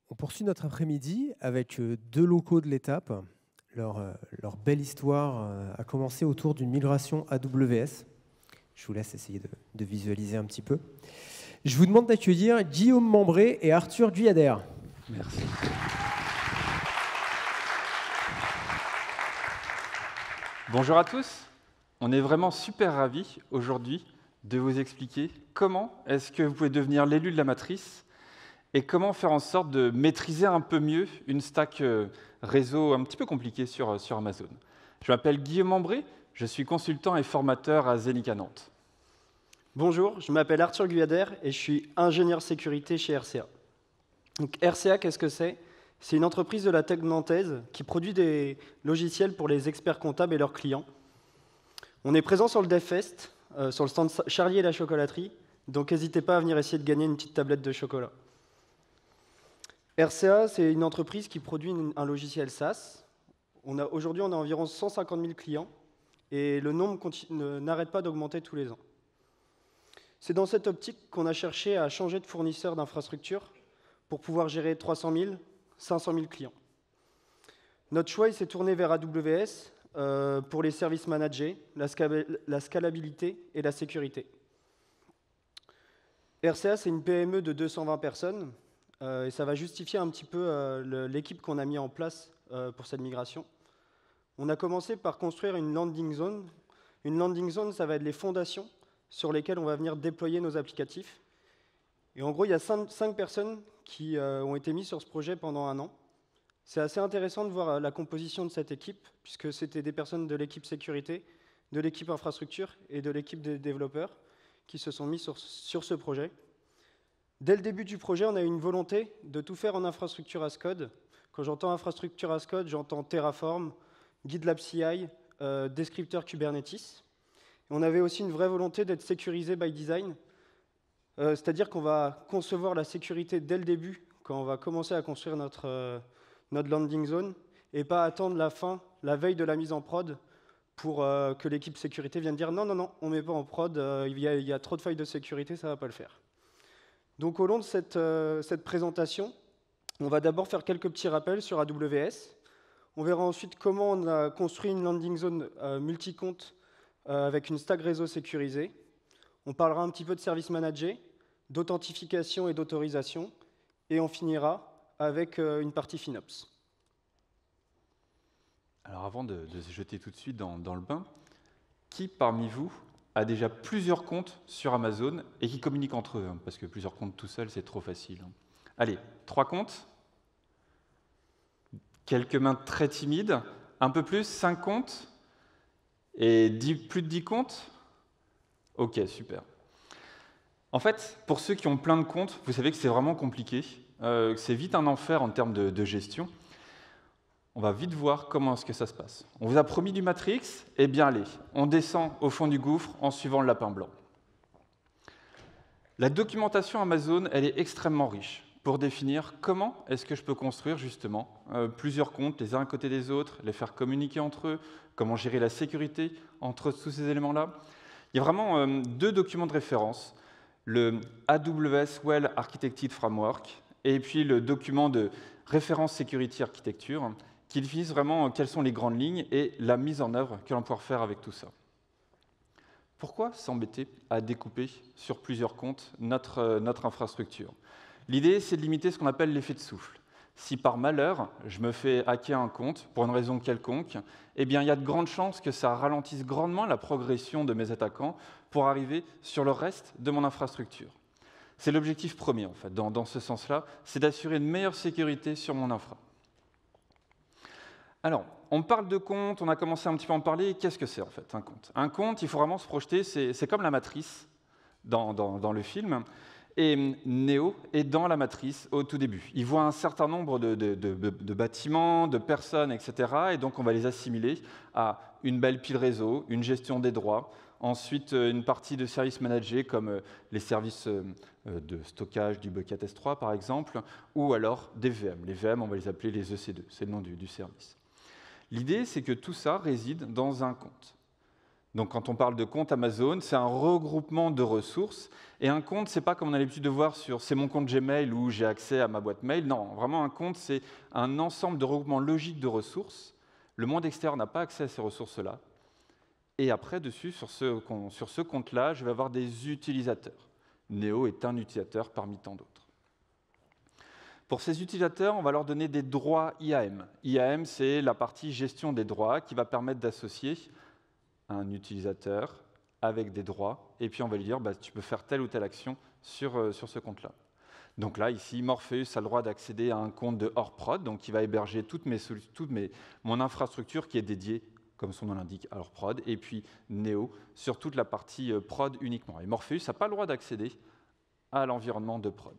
On poursuit notre après-midi avec deux locaux de l'étape. Leur belle histoire a commencé autour d'une migration AWS. Je vous laisse essayer de visualiser un petit peu. Je vous demande d'accueillir Guillaume Membré et Arthur Guyader. Merci. Bonjour à tous. On est vraiment super ravis aujourd'hui de vous expliquer comment est-ce que vous pouvez devenir l'élu de la matrice et comment faire en sorte de maîtriser un peu mieux une stack réseau un petit peu compliquée sur Amazon. Je m'appelle Guillaume Membré, je suis consultant et formateur à Zenica Nantes. Bonjour, je m'appelle Arthur Guyader et je suis ingénieur sécurité chez RCA. Donc, RCA, qu'est-ce que c'est? C'est une entreprise de la tech nantaise qui produit des logiciels pour les experts comptables et leurs clients. On est présent sur le DevFest, sur le stand Charlie et la chocolaterie, donc n'hésitez pas à venir essayer de gagner une petite tablette de chocolat. RCA, c'est une entreprise qui produit un logiciel SaaS. Aujourd'hui, on a environ 150 000 clients et le nombre n'arrête pas d'augmenter tous les ans. C'est dans cette optique qu'on a cherché à changer de fournisseur d'infrastructure pour pouvoir gérer 300 000, 500 000 clients. Notre choix s'est tourné vers AWS pour les services managés, la scalabilité et la sécurité. RCA, c'est une PME de 220 personnes. Et ça va justifier un petit peu l'équipe qu'on a mis en place pour cette migration. On a commencé par construire une landing zone. Une landing zone, ça va être les fondations sur lesquelles on va venir déployer nos applicatifs. Et en gros, il y a 5 personnes qui ont été mises sur ce projet pendant 1 an. C'est assez intéressant de voir la composition de cette équipe, puisque c'était des personnes de l'équipe sécurité, de l'équipe infrastructure et de l'équipe des développeurs qui se sont mis sur ce projet. Dès le début du projet, on a eu une volonté de tout faire en infrastructure as code. Quand j'entends infrastructure as code, j'entends Terraform, GitLab CI, descripteur Kubernetes. Et on avait aussi une vraie volonté d'être sécurisé by design, c'est-à-dire qu'on va concevoir la sécurité dès le début, quand on va commencer à construire notre landing zone, et pas attendre la fin, la veille de la mise en prod, pour que l'équipe sécurité vienne dire non, non, non, on ne met pas en prod, il y a trop de failles de sécurité, ça ne va pas le faire. Donc au long de cette présentation, on va d'abord faire quelques petits rappels sur AWS. On verra ensuite comment on a construit une landing zone multi-compte avec une stack réseau sécurisée. On parlera un petit peu de service managé, d'authentification et d'autorisation. Et on finira avec une partie FinOps. Alors avant de se jeter tout de suite dans le bain, qui parmi vous a déjà plusieurs comptes sur Amazon et qui communiquent entre eux, parce que plusieurs comptes tout seul, c'est trop facile. Allez, 3 comptes, quelques mains très timides, un peu plus, 5 comptes, et plus de 10 comptes. Ok, super. En fait, pour ceux qui ont plein de comptes, vous savez que c'est vraiment compliqué, c'est vite un enfer en termes de gestion. On va vite voir comment est-ce que ça se passe. On vous a promis du Matrix, eh bien allez, on descend au fond du gouffre en suivant le lapin blanc. La documentation Amazon, elle est extrêmement riche pour définir comment est-ce que je peux construire justement plusieurs comptes les uns à côté des autres, les faire communiquer entre eux, comment gérer la sécurité entre tous ces éléments-là. Il y a vraiment 2 documents de référence, le AWS Well Architected Framework et puis le document de référence Security Architecture, qui définissent vraiment quelles sont les grandes lignes et la mise en œuvre que l'on peut faire avec tout ça. Pourquoi s'embêter à découper sur plusieurs comptes notre infrastructure? L'idée, c'est de limiter ce qu'on appelle l'effet de souffle. Si par malheur, je me fais hacker un compte pour une raison quelconque, eh bien, il y a de grandes chances que ça ralentisse grandement la progression de mes attaquants pour arriver sur le reste de mon infrastructure. C'est l'objectif premier, en fait, dans ce sens-là, c'est d'assurer une meilleure sécurité sur mon infra. Alors, on parle de compte, on a commencé un petit peu à en parler. Qu'est-ce que c'est en fait un compte? Un compte, il faut vraiment se projeter, c'est comme la matrice dans le film. Et Neo est dans la matrice au tout début. Il voit un certain nombre de bâtiments, de personnes, etc. Et donc, on va les assimiler à une belle pile réseau, une gestion des droits, ensuite une partie de services managés comme les services de stockage du bucket S3, par exemple, ou alors des VM. Les VM, on va les appeler les EC2, c'est le nom du service. L'idée, c'est que tout ça réside dans un compte. Donc, quand on parle de compte Amazon, c'est un regroupement de ressources. Et un compte, ce n'est pas comme on a l'habitude de voir sur « c'est mon compte Gmail » où j'ai accès à ma boîte mail. Non, vraiment, un compte, c'est un ensemble de regroupements logiques de ressources. Le monde extérieur n'a pas accès à ces ressources-là. Et après, dessus, sur ce compte-là, je vais avoir des utilisateurs. Neo est un utilisateur parmi tant d'autres. Pour ces utilisateurs, on va leur donner des droits IAM. IAM, c'est la partie gestion des droits qui va permettre d'associer un utilisateur avec des droits, et puis on va lui dire tu peux faire telle ou telle action sur ce compte-là. Donc là, ici, Morpheus a le droit d'accéder à un compte de hors prod, donc qui va héberger mon infrastructure qui est dédiée, comme son nom l'indique, à hors prod, et puis Neo sur toute la partie prod uniquement. Et Morpheus n'a pas le droit d'accéder à l'environnement de prod.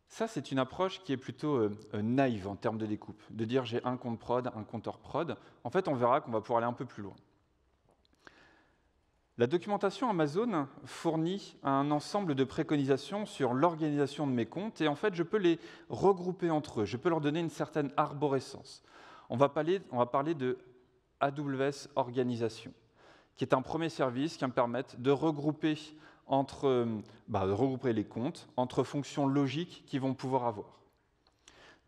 Ça, c'est une approche qui est plutôt naïve en termes de découpe, de dire j'ai un compte prod, un compte hors prod. En fait, on verra qu'on va pouvoir aller un peu plus loin. La documentation Amazon fournit un ensemble de préconisations sur l'organisation de mes comptes, et en fait, je peux les regrouper entre eux, je peux leur donner une certaine arborescence. On va parler de AWS Organisation, qui est un premier service qui va me permettre de regrouper les comptes entre fonctions logiques qu'ils vont pouvoir avoir.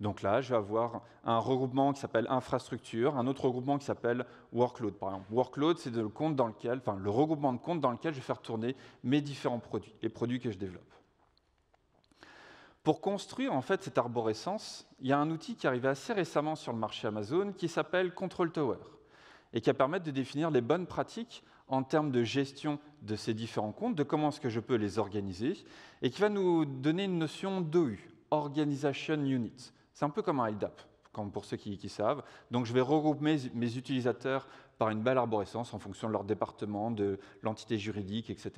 Donc là, je vais avoir un regroupement qui s'appelle infrastructure, un autre regroupement qui s'appelle workload, par exemple. Workload, c'est le regroupement de comptes dans lequel je vais faire tourner mes différents produits, les produits que je développe. Pour construire en fait cette arborescence, il y a un outil qui est arrivé assez récemment sur le marché Amazon qui s'appelle Control Tower et qui va permettre de définir les bonnes pratiques en termes de gestion de ces différents comptes, de comment est-ce que je peux les organiser, et qui va nous donner une notion d'OU, Organization Unit. C'est un peu comme un LDAP, pour ceux qui savent. Donc je vais regrouper mes utilisateurs par une belle arborescence en fonction de leur département, de l'entité juridique, etc.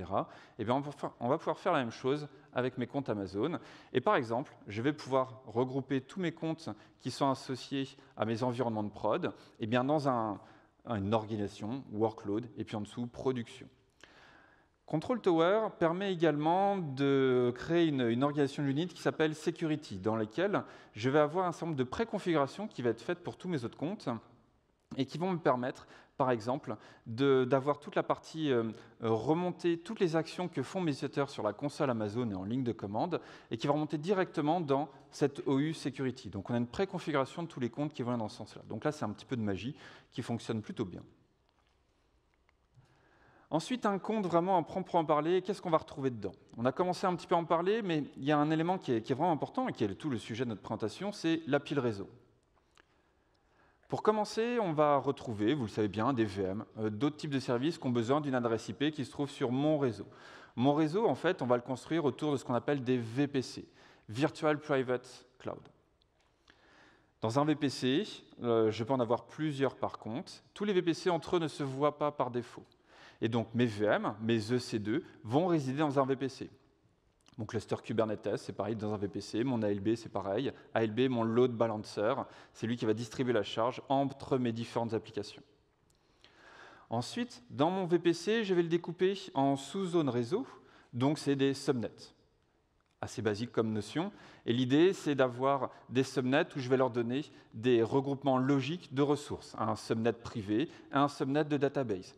Et bien on va pouvoir faire la même chose avec mes comptes Amazon. Et par exemple, je vais pouvoir regrouper tous mes comptes qui sont associés à mes environnements de prod et bien dans une organisation, workload, et puis en dessous, production. Control Tower permet également de créer une organisation unit qui s'appelle Security, dans laquelle je vais avoir un certain nombre de préconfigurations qui va être faites pour tous mes autres comptes et qui vont me permettre, par exemple, d'avoir toute la partie remonter toutes les actions que font mes utilisateurs sur la console Amazon et en ligne de commande et qui va remonter directement dans cette OU Security. Donc on a une préconfiguration de tous les comptes qui vont dans ce sens-là. Donc là, c'est un petit peu de magie qui fonctionne plutôt bien. Ensuite, un compte vraiment à proprement parler, qu'est-ce qu'on va retrouver dedans? On a commencé un petit peu à en parler, mais il y a un élément qui est vraiment important et qui est tout le sujet de notre présentation, c'est la pile réseau. Pour commencer, on va retrouver, vous le savez bien, des VM, d'autres types de services qui ont besoin d'une adresse IP qui se trouve sur mon réseau. Mon réseau, en fait, on va le construire autour de ce qu'on appelle des VPC, Virtual Private Cloud. Dans un VPC, je peux en avoir plusieurs par contre. Tous les VPC entre eux ne se voient pas par défaut. Et donc mes VM, mes EC2, vont résider dans un VPC. Mon cluster Kubernetes, c'est pareil dans un VPC. Mon ALB, c'est pareil. ALB, mon load balancer, c'est lui qui va distribuer la charge entre mes différentes applications. Ensuite, dans mon VPC, je vais le découper en sous-zones réseau. Donc c'est des subnets. Assez basique comme notion. Et l'idée, c'est d'avoir des subnets où je vais leur donner des regroupements logiques de ressources. Un subnet privé et un subnet de database.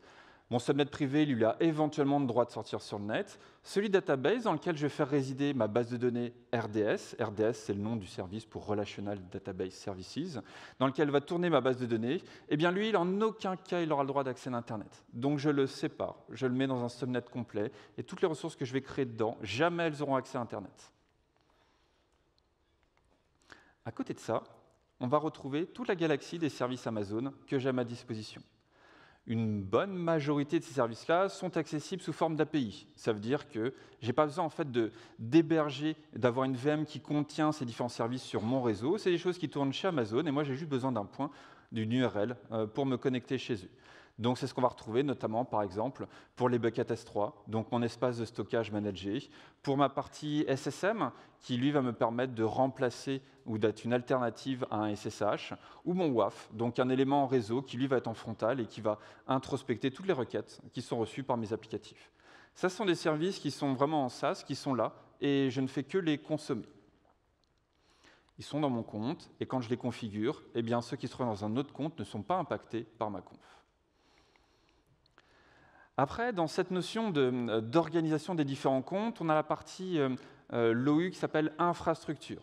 Mon subnet privé, lui, a éventuellement le droit de sortir sur le net. Celui database, dans lequel je vais faire résider ma base de données RDS. RDS, c'est le nom du service pour Relational Database Services, dans lequel va tourner ma base de données. Eh bien, lui, en aucun cas, il aura le droit d'accès à Internet. Donc, je le sépare. Je le mets dans un subnet complet. Et toutes les ressources que je vais créer dedans, jamais elles auront accès à Internet. À côté de ça, on va retrouver toute la galaxie des services Amazon que j'ai à ma disposition. Une bonne majorité de ces services-là sont accessibles sous forme d'API. Ça veut dire que je n'ai pas besoin en fait, d'héberger, d'avoir une VM qui contient ces différents services sur mon réseau. C'est des choses qui tournent chez Amazon et moi j'ai juste besoin d'un point, d'une URL pour me connecter chez eux. Donc c'est ce qu'on va retrouver notamment, par exemple, pour les buckets S3, donc mon espace de stockage managé, pour ma partie SSM, qui lui va me permettre de remplacer ou d'être une alternative à un SSH, ou mon WAF, donc un élément en réseau qui lui va être en frontal et qui va introspecter toutes les requêtes qui sont reçues par mes applicatifs. Ça, ce sont des services qui sont vraiment en SaaS, qui sont là, et je ne fais que les consommer. Ils sont dans mon compte, et quand je les configure, eh bien, ceux qui se trouvent dans un autre compte ne sont pas impactés par ma conf. Après, dans cette notion d'organisation des différents comptes, on a la partie l'OU qui s'appelle infrastructure.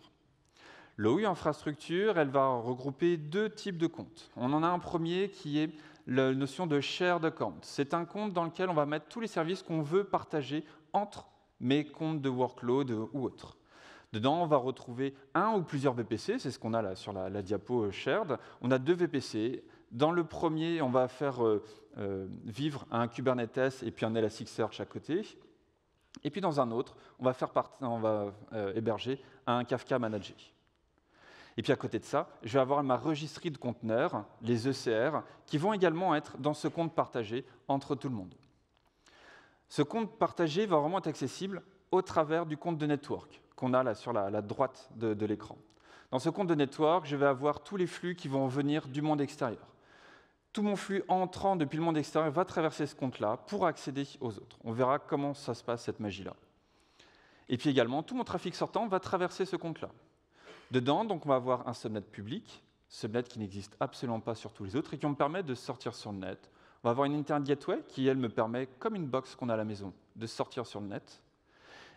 L'OU infrastructure, elle va regrouper deux types de comptes. On en a un premier qui est la notion de shared account. C'est un compte dans lequel on va mettre tous les services qu'on veut partager entre mes comptes de workload ou autres. Dedans, on va retrouver un ou plusieurs VPC, c'est ce qu'on a là sur la diapo shared. On a deux VPC. Dans le premier, on va faire vivre un Kubernetes et puis un Elasticsearch à côté. Et puis dans un autre, on va héberger un Kafka managé. Et puis à côté de ça, je vais avoir ma registrie de conteneurs, les ECR, qui vont également être dans ce compte partagé entre tout le monde. Ce compte partagé va vraiment être accessible au travers du compte de network qu'on a là sur la droite de l'écran. Dans ce compte de network, je vais avoir tous les flux qui vont venir du monde extérieur. Tout mon flux entrant depuis le monde extérieur va traverser ce compte-là pour accéder aux autres. On verra comment ça se passe, cette magie-là. Et puis également, tout mon trafic sortant va traverser ce compte-là. Dedans, donc, on va avoir un subnet public, subnet qui n'existe absolument pas sur tous les autres et qui va me permettre de sortir sur le net. On va avoir une Internet Gateway qui, elle, me permet, comme une box qu'on a à la maison, de sortir sur le net.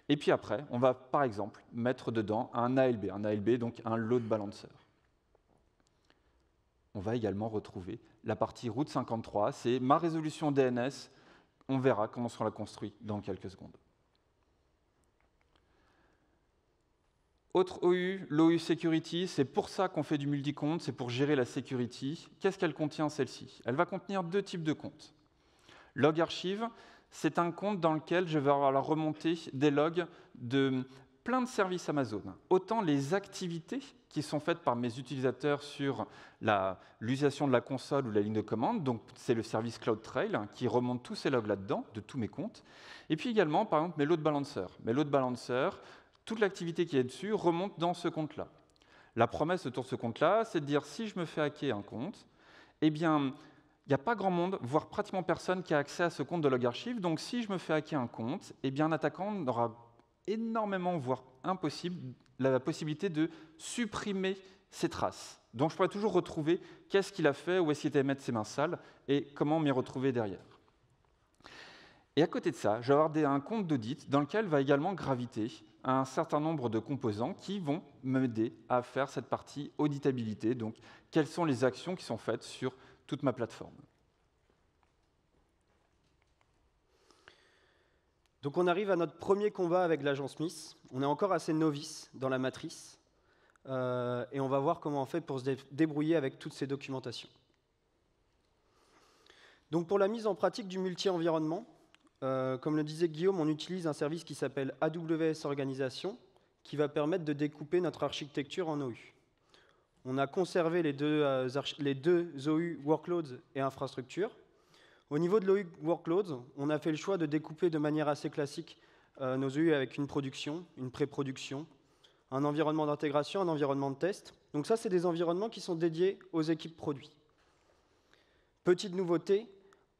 Et puis après, on va, par exemple, mettre dedans un ALB, donc un load balancer. On va également retrouver la partie route 53, c'est ma résolution DNS. On verra comment on la construit dans quelques secondes. Autre OU, l'OU Security, c'est pour ça qu'on fait du multi-compte, c'est pour gérer la security. Qu'est-ce qu'elle contient, celle-ci? Elle va contenir deux types de comptes. Log Archive, c'est un compte dans lequel je vais avoir la remontée des logs de plein de services Amazon. Autant les activités qui sont faites par mes utilisateurs sur l'utilisation de la console ou la ligne de commande, donc c'est le service CloudTrail qui remonte tous ces logs là-dedans, de tous mes comptes. Et puis également, par exemple, mes load balancers. Mes load balancers, toute l'activité qui est dessus remonte dans ce compte-là. La promesse autour de ce compte-là, c'est de dire si je me fais hacker un compte, eh bien, il n'y a pas grand monde, voire pratiquement personne qui a accès à ce compte de log archive. Donc si je me fais hacker un compte, eh bien, un attaquant aura énormément, voire impossible, la possibilité de supprimer ces traces. Donc je pourrais toujours retrouver qu'est-ce qu'il a fait, où est-ce qu'il était mettre ses mains sales, et comment m'y retrouver derrière. Et à côté de ça, je vais avoir un compte d'audit dans lequel va également graviter un certain nombre de composants qui vont m'aider à faire cette partie auditabilité, donc quelles sont les actions qui sont faites sur toute ma plateforme. Donc on arrive à notre premier combat avec l'agent Smith. On est encore assez novice dans la matrice, et on va voir comment on fait pour se débrouiller avec toutes ces documentations. Donc pour la mise en pratique du multi-environnement, comme le disait Guillaume, on utilise un service qui s'appelle AWS Organisation, qui va permettre de découper notre architecture en OU. On a conservé les deux OU workloads et infrastructures. Au niveau de l'OU workloads, on a fait le choix de découper de manière assez classique nos OU avec une production, une pré-production, un environnement d'intégration, un environnement de test. Donc ça, c'est des environnements qui sont dédiés aux équipes produits. Petite nouveauté,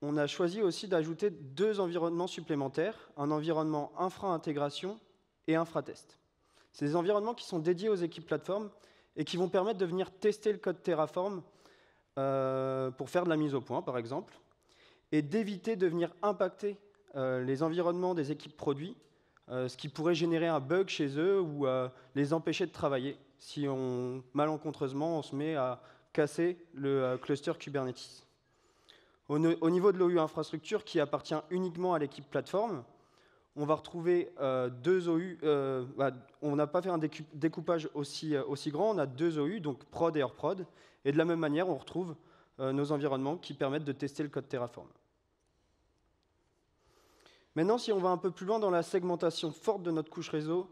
on a choisi aussi d'ajouter deux environnements supplémentaires, un environnement infra-intégration et infra-test. C'est des environnements qui sont dédiés aux équipes plateformes et qui vont permettre de venir tester le code Terraform pour faire de la mise au point, par exemple, et d'éviter de venir impacter les environnements des équipes produits, ce qui pourrait générer un bug chez eux ou les empêcher de travailler si malencontreusement on se met à casser le cluster Kubernetes. Au niveau de l'OU infrastructure, qui appartient uniquement à l'équipe plateforme, on va retrouver deux OU. On n'a pas fait un découpage aussi grand, on a deux OU, donc prod et hors prod. Et de la même manière, on retrouve nos environnements qui permettent de tester le code Terraform. Maintenant, si on va un peu plus loin dans la segmentation forte de notre couche réseau,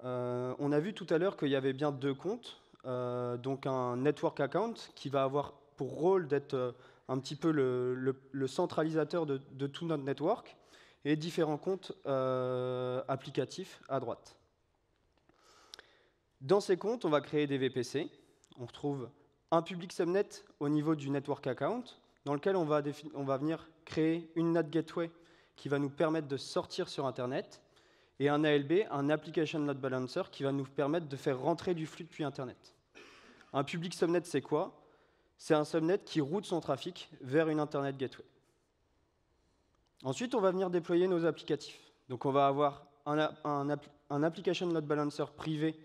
on a vu tout à l'heure qu'il y avait bien deux comptes. Donc un network account qui va avoir pour rôle d'être un petit peu le centralisateur de tout notre network, et différents comptes applicatifs à droite. Dans ces comptes, on va créer des VPC. On retrouve un public subnet au niveau du network account, dans lequel on va venir créer une NAT gateway qui va nous permettre de sortir sur Internet, et un ALB, un Application Load Balancer, qui va nous permettre de faire rentrer du flux depuis Internet. Un public subnet, c'est quoi? C'est un subnet qui route son trafic vers une Internet gateway. Ensuite, on va venir déployer nos applicatifs. Donc on va avoir un Application Load Balancer privé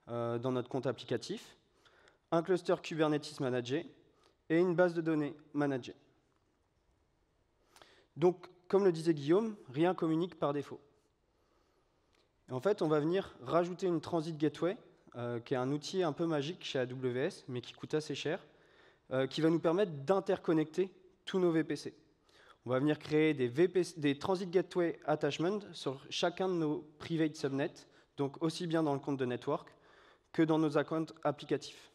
dans notre compte applicatif, un cluster Kubernetes managé et une base de données managée. Donc, comme le disait Guillaume, rien communique par défaut. Et en fait, on va venir rajouter une Transit Gateway, qui est un outil un peu magique chez AWS, mais qui coûte assez cher, qui va nous permettre d'interconnecter tous nos VPC. On va venir créer des Transit Gateway Attachment sur chacun de nos private subnets, donc aussi bien dans le compte de network que dans nos accounts applicatifs.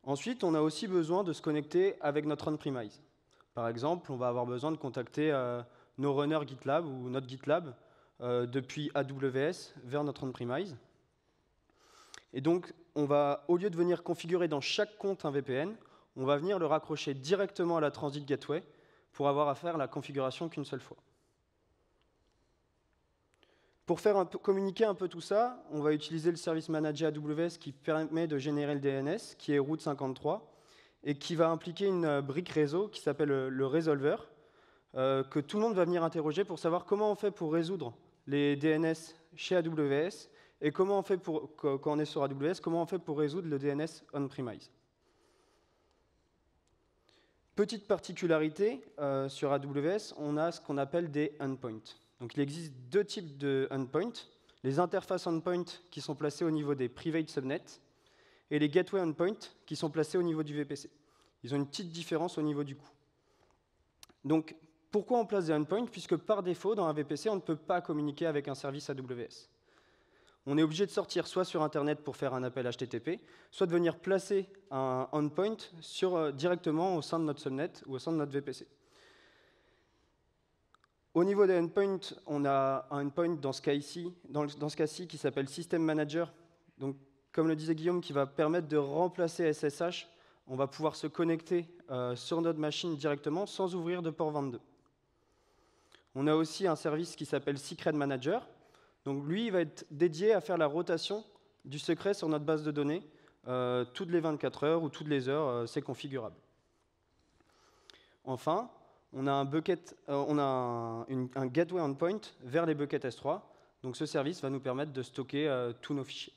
Ensuite, on a aussi besoin de se connecter avec notre on-premise. Par exemple, on va avoir besoin de contacter nos runners GitLab ou notre GitLab depuis AWS vers notre on-premise. Et donc, au lieu de venir configurer dans chaque compte un VPN, on va venir le raccrocher directement à la Transit Gateway pour avoir à faire la configuration qu'une seule fois. Pour faire communiquer un peu tout ça, on va utiliser le service manager AWS qui permet de générer le DNS, qui est Route 53, et qui va impliquer une brique réseau qui s'appelle le Resolver, que tout le monde va venir interroger pour savoir comment on fait pour résoudre les DNS chez AWS, et comment on fait quand on est sur AWS, comment on fait pour résoudre le DNS on-premise. Petite particularité, sur AWS, on a ce qu'on appelle des endpoints. Donc il existe deux types de endpoints, les interfaces endpoints qui sont placées au niveau des private subnets, et les gateway endpoints qui sont placés au niveau du VPC. Ils ont une petite différence au niveau du coût. Donc pourquoi on place des endpoints? Puisque par défaut, dans un VPC, on ne peut pas communiquer avec un service AWS. On est obligé de sortir soit sur Internet pour faire un appel HTTP, soit de venir placer un endpoint directement au sein de notre subnet ou au sein de notre VPC. Au niveau des endpoints, on a un endpoint dans ce cas-ci qui s'appelle System Manager. Donc, comme le disait Guillaume, qui va permettre de remplacer SSH. On va pouvoir se connecter sur notre machine directement sans ouvrir de port 22. On a aussi un service qui s'appelle Secret Manager. Donc lui, il va être dédié à faire la rotation du secret sur notre base de données. Toutes les 24 heures ou toutes les heures, c'est configurable. Enfin, on a un gateway endpoint vers les buckets S3. Donc ce service va nous permettre de stocker tous nos fichiers.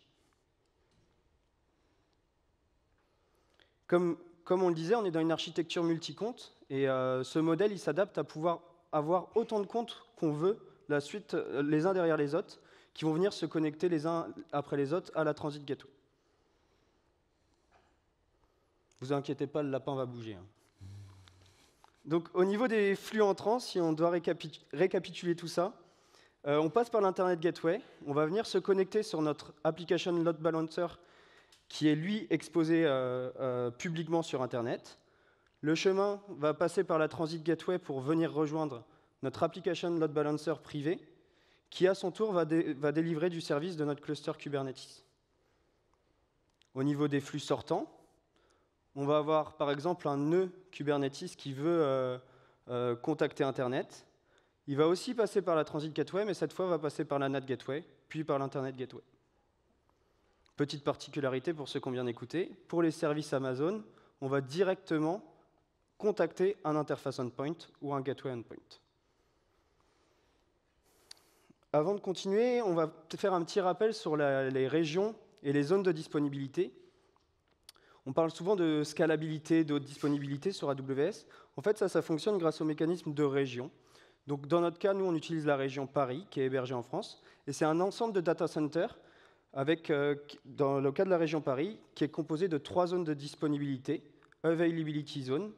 Comme on le disait, on est dans une architecture multi-compte, et ce modèle, il s'adapte à pouvoir avoir autant de comptes qu'on veut, la suite, les uns derrière les autres, qui vont venir se connecter les uns après les autres à la Transit Gateway. Vous inquiétez pas, le lapin va bouger. Donc, au niveau des flux entrants, si on doit récapituler tout ça, on passe par l'Internet Gateway, on va venir se connecter sur notre Application Load Balancer, qui est, lui, exposé publiquement sur Internet. Le chemin va passer par la Transit Gateway pour venir rejoindre notre Application Load Balancer privé, qui, à son tour, va délivrer du service de notre cluster Kubernetes. Au niveau des flux sortants, on va avoir, par exemple, un nœud Kubernetes qui veut contacter Internet. Il va aussi passer par la Transit Gateway, mais cette fois, va passer par la NAT Gateway, puis par l'Internet Gateway. Petite particularité pour ceux qui ont bien écouté, pour les services Amazon, on va directement contacter un interface endpoint ou un gateway endpoint. Avant de continuer, on va faire un petit rappel sur les régions et les zones de disponibilité. On parle souvent de scalabilité, de haute disponibilité sur AWS. En fait, ça fonctionne grâce au mécanisme de région. Donc, dans notre cas, nous, on utilise la région Paris, qui est hébergée en France. Et c'est un ensemble de data centers, dans le cas de la région Paris, qui est composé de 3 zones de disponibilité, Availability Zone.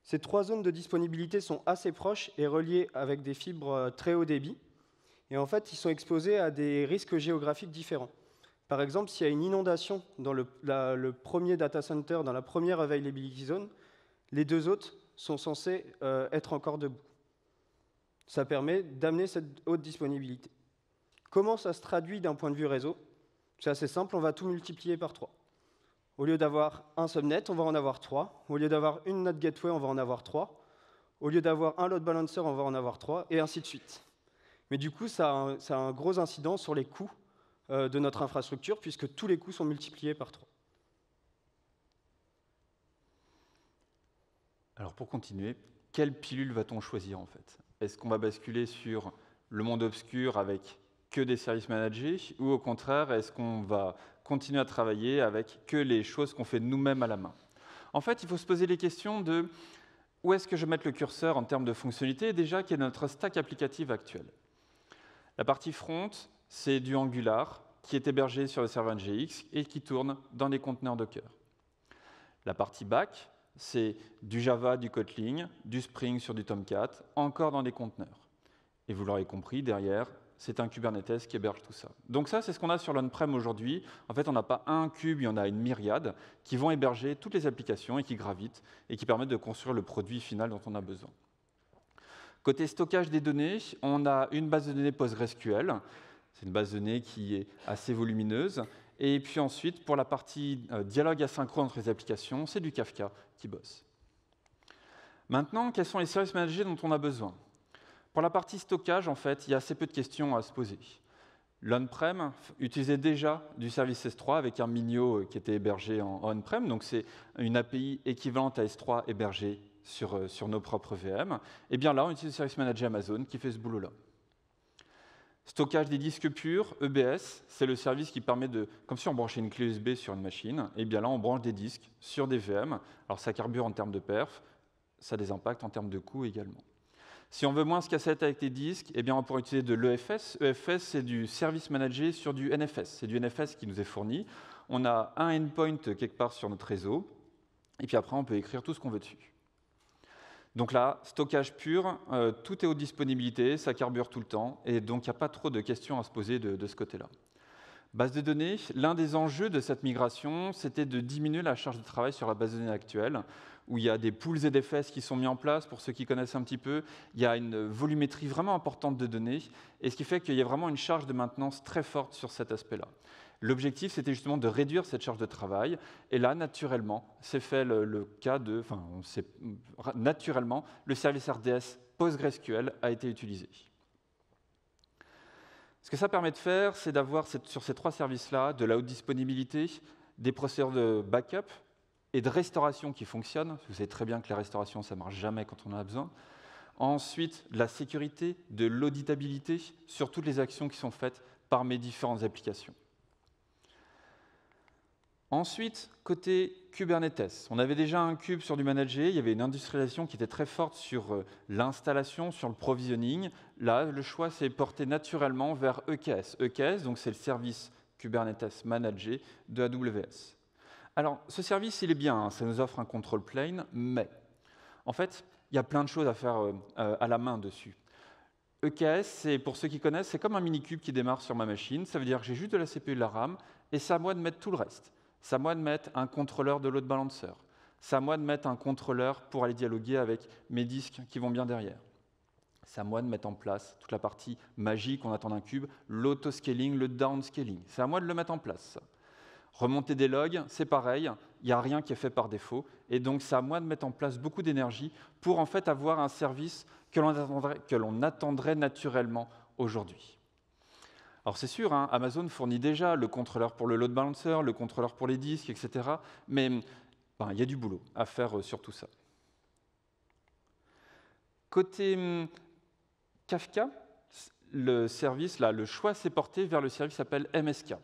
Ces 3 zones de disponibilité sont assez proches et reliées avec des fibres très haut débit. Et en fait, ils sont exposés à des risques géographiques différents. Par exemple, s'il y a une inondation dans le premier data center, dans la première availability zone, les deux autres sont censés être encore debout. Ça permet d'amener cette haute disponibilité. Comment ça se traduit d'un point de vue réseau? C'est assez simple, on va tout multiplier par 3. Au lieu d'avoir un subnet, on va en avoir 3. Au lieu d'avoir une NAT gateway, on va en avoir 3. Au lieu d'avoir un load balancer, on va en avoir 3, et ainsi de suite. Mais du coup, ça a un gros incident sur les coûts de notre infrastructure, puisque tous les coûts sont multipliés par 3. Alors pour continuer, quelle pilule va-t-on choisir en fait? Est-ce qu'on va basculer sur le monde obscur avec que des services managés, ou au contraire, est-ce qu'on va continuer à travailler avec que les choses qu'on fait nous-mêmes à la main? En fait, il faut se poser les questions de où est-ce que je vais mettre le curseur en termes de fonctionnalité, déjà, qui est notre stack applicative actuel. La partie front, c'est du Angular, qui est hébergé sur le serveur NGX et qui tourne dans des conteneurs Docker. La partie back, c'est du Java, du Kotlin, du Spring sur du Tomcat, encore dans des conteneurs. Et vous l'aurez compris, derrière, c'est un Kubernetes qui héberge tout ça. Donc ça, c'est ce qu'on a sur l'on-prem aujourd'hui. En fait, on n'a pas un cube, il y en a une myriade qui vont héberger toutes les applications et qui gravitent et qui permettent de construire le produit final dont on a besoin. Côté stockage des données, on a une base de données PostgreSQL. C'est une base de données qui est assez volumineuse. Et puis ensuite, pour la partie dialogue asynchrone entre les applications, c'est du Kafka qui bosse. Maintenant, quels sont les services managés dont on a besoin? Pour la partie stockage, en fait, il y a assez peu de questions à se poser. L'on-prem utilisait déjà du service S3 avec un Minio qui était hébergé en on-prem, donc c'est une API équivalente à S3 hébergée sur nos propres VM. Et bien là, on utilise le service manager Amazon qui fait ce boulot-là. Stockage des disques purs, EBS, c'est le service qui permet de, comme si on branchait une clé USB sur une machine, et bien là, on branche des disques sur des VM. Alors ça carbure en termes de perf, ça a des impacts en termes de coût également. Si on veut moins se casser la tête avec les disques, eh bien on pourrait utiliser de l'EFS. EFS, c'est du service managé sur du NFS. C'est du NFS qui nous est fourni. On a un endpoint quelque part sur notre réseau, et puis après, on peut écrire tout ce qu'on veut dessus. Donc là, stockage pur, tout est haute disponibilité, ça carbure tout le temps, et donc il n'y a pas trop de questions à se poser de ce côté-là. Base de données, l'un des enjeux de cette migration, c'était de diminuer la charge de travail sur la base de données actuelle, où il y a des pools ZFS qui sont mis en place, pour ceux qui connaissent un petit peu. Il y a une volumétrie vraiment importante de données, et ce qui fait qu'il y a vraiment une charge de maintenance très forte sur cet aspect-là. L'objectif, c'était justement de réduire cette charge de travail, et là, naturellement, c'est fait le cas de... Enfin, naturellement, le service RDS PostgreSQL a été utilisé. Ce que ça permet de faire, c'est d'avoir sur ces trois services-là de la haute disponibilité, des procédures de backup et de restauration qui fonctionnent. Vous savez très bien que la restauration, ça ne marche jamais quand on en a besoin. Ensuite, de la sécurité, de l'auditabilité sur toutes les actions qui sont faites par mes différentes applications. Ensuite, côté Kubernetes, on avait déjà un kube sur du manager, il y avait une industrialisation qui était très forte sur l'installation, sur le provisioning. Là, le choix s'est porté naturellement vers EKS. EKS, donc c'est le service Kubernetes managé de AWS. Alors, ce service, il est bien, hein, ça nous offre un control plane, mais en fait, il y a plein de choses à faire à la main dessus. EKS, pour ceux qui connaissent, c'est comme un mini-cube qui démarre sur ma machine. Ça veut dire que j'ai juste de la CPU et de la RAM, et c'est à moi de mettre tout le reste. C'est à moi de mettre un contrôleur de load balancer. C'est à moi de mettre un contrôleur pour aller dialoguer avec mes disques qui vont bien derrière. C'est à moi de mettre en place toute la partie magique qu'on attend d'un cube, l'autoscaling, le downscaling. C'est à moi de le mettre en place. Remonter des logs, c'est pareil, il n'y a rien qui est fait par défaut. Et donc, c'est à moi de mettre en place beaucoup d'énergie pour en fait avoir un service que l'on attendrait naturellement aujourd'hui. Alors c'est sûr, hein, Amazon fournit déjà le contrôleur pour le load balancer, le contrôleur pour les disques, etc. Mais il y a du boulot à faire sur tout ça. Côté Kafka, le service, là, le choix s'est porté vers le service qui s'appelle MSK.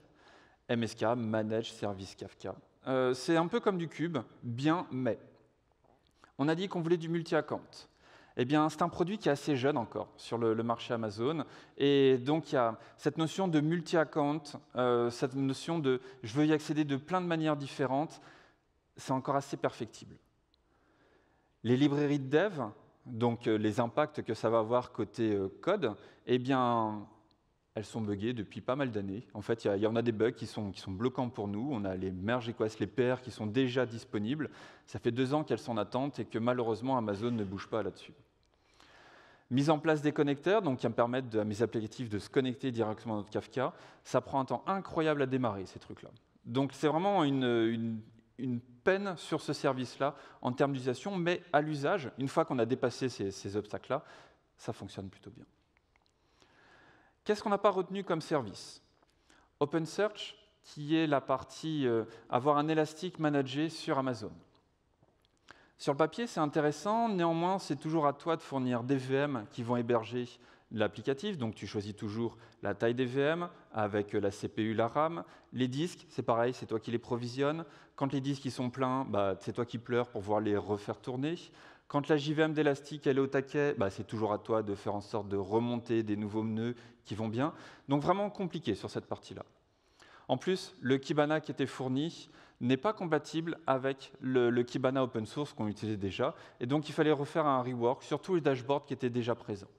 MSK, Managed Service Kafka. C'est un peu comme du cube, bien, mais. On a dit qu'on voulait du multi-account. Eh bien, c'est un produit qui est assez jeune encore sur le marché Amazon. Et donc, il y a cette notion de multi-account, cette notion de je veux y accéder de plein de manières différentes. C'est encore assez perfectible. Les librairies de dev, donc les impacts que ça va avoir côté code, eh bien, elles sont buggées depuis pas mal d'années. En fait, il y en a des bugs qui sont bloquants pour nous. On a les merge requests, les PR qui sont déjà disponibles. Ça fait 2 ans qu'elles sont en attente et que malheureusement, Amazon ne bouge pas là-dessus. Mise en place des connecteurs, donc qui me permettent à mes applicatifs de se connecter directement à notre Kafka. Ça prend un temps incroyable à démarrer, ces trucs-là. Donc c'est vraiment une peine sur ce service-là en termes d'utilisation, mais à l'usage, une fois qu'on a dépassé ces obstacles-là, ça fonctionne plutôt bien. Qu'est-ce qu'on n'a pas retenu comme service? OpenSearch, qui est la partie avoir un élastique managé sur Amazon. Sur le papier, c'est intéressant, néanmoins, c'est toujours à toi de fournir des VM qui vont héberger l'applicatif. Donc, tu choisis toujours la taille des VM avec la CPU, la RAM. Les disques, c'est pareil, c'est toi qui les provisionnes. Quand les disques ils sont pleins, c'est toi qui pleures pour pouvoir les refaire tourner. Quand la JVM d'Elastic elle est au taquet, c'est toujours à toi de faire en sorte de remonter des nouveaux nœuds qui vont bien. Donc, vraiment compliqué sur cette partie-là. En plus, le Kibana qui était fourni n'est pas compatible avec le Kibana open source qu'on utilisait déjà, et donc il fallait refaire un rework sur tous les dashboards qui étaient déjà présents.